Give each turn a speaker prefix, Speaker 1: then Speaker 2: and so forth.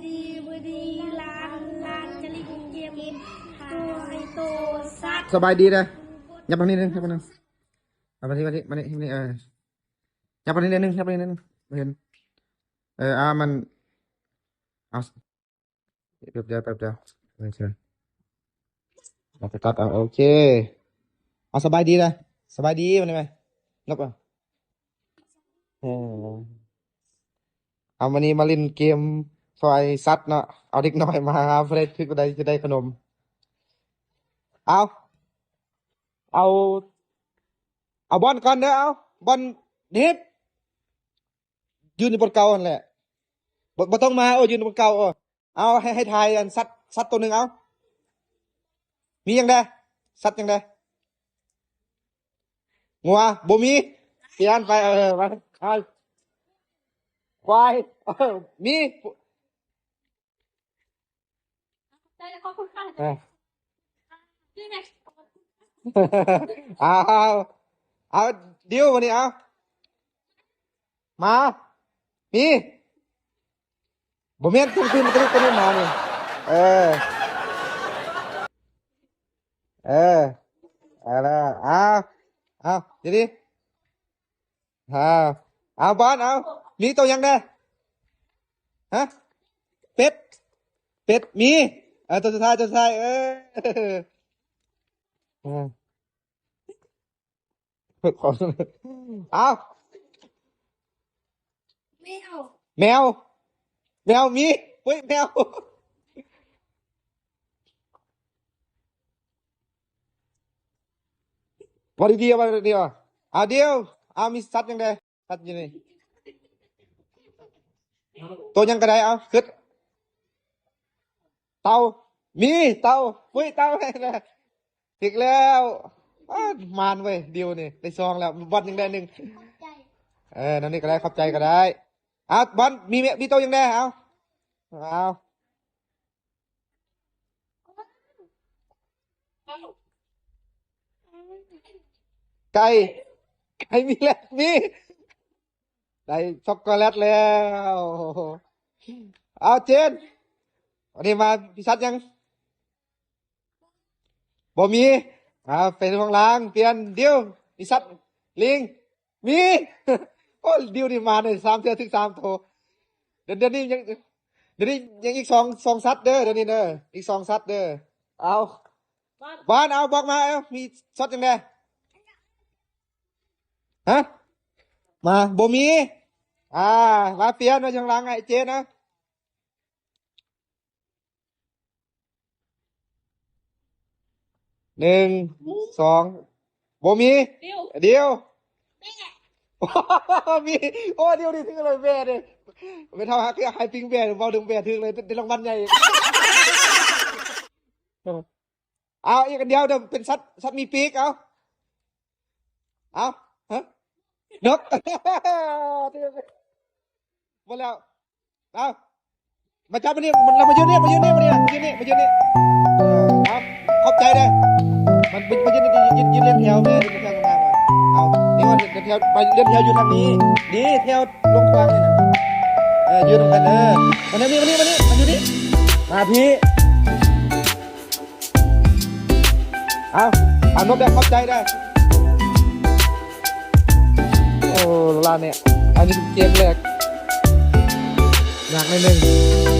Speaker 1: ดีบดีลานจะลิงเยี่ยมตัวไอโตซัด
Speaker 2: สบายดีเลยยับมานิดนึงยับมานึงมาที่มานี่ยับมานิดนึงยับมานิดนึงไม่เห็นมันเอาเดี๋ยวไม่ใช่เราไปตัดเอาโอเคเอาสบายดีเลยสบายดีมันยังไงนกอ่ะเอาวันนี้มาเล่นเกมซอยซัดเนาะเอาเด็กน้อยมาเพื่อที่จะได้ขนมเอาเอาบอลก่อนเด้อเอาบอลเน็ตยืนอยู่บนเก่าอันแหละบ่ต้องมายืนอยู่บนเก่าเอาให้ทายอันซัดตัวหนึ่งเอามียังไงซัดยังไงงัวบ่มีเปลี่ยนไปมาเอาควายมี
Speaker 1: ได้แล้วก็คุณค่านี่ไง
Speaker 2: เอาดิววันนี้เอามามีบ่แม่นขึ้นตัวนี้มานี่เออแล้วเอาเดี๋ยวดิเอาบอลเอามีตัวยังไงฮะเป็ดมีตัวสุดท้ายขอเอาแมวมีเฮ้ยแมววันเดียวเอาเดียวเอามีสัตว์ยังไงสัตว์ยังไงตัวยังกระไดเอาขึ้นเต่ามีเต่าเฮ้ยเต่าอะไรนะอีกแล้วมานเว้ยเดียวนี่ได้ซองแล้วบอลยังได้หนึ่งนั่นนี่ก็ได้ขอบใจก็ได้เอาบอลมีตัวยังไงเอาไก่มีแล้วมีได้ช็อกโกแลตแล้วเอาเจนวันนี้มาพิชัดยังบ่มีเป็นห้องล้างเปลี่ยนเดียวพิชัดลิงมีโอ้เดียวนี่มาเลย3 เทื่อถึง3 โถเดี๋ยวนี้ยังอีกสองซัดเด้อเดี๋ยวนี้เด้ออีก2 ซัดเด้อเอาบ้านเอาบอกมามีซัดยังไงฮะมาบ่มีมาเปลี่ยนมาช่างล้างไงเจนนะ1 2บ่มีเดียวมีโอ้เดียวดิถึงเลยแม่เลยไปเท่าฮักไฮปิงแม่เบาดึงแม่ถึงเลยได้รางวัลใหญ่เอาอีกเดียวเดี๋ยวเป็นสัตว์มีปีกเอาฮะนกหมดแล้วเอามาจับมานี่เรามายืนนี่เอาขอบใจเลยมันยืนเล่นแถวแม่ยืนแถวตรงกลางเอานี่ว่าเล่นแถวไปเล่นแถวอยู่ทางนี้ดีแถวลงควางเลยนะยืนตรงกันมานี่มาอยู่นี่มาพี่เอานกได้ขอบใจได้โอ้ลาเนี่ยอันนี้เกมแรกหนักนิดนึง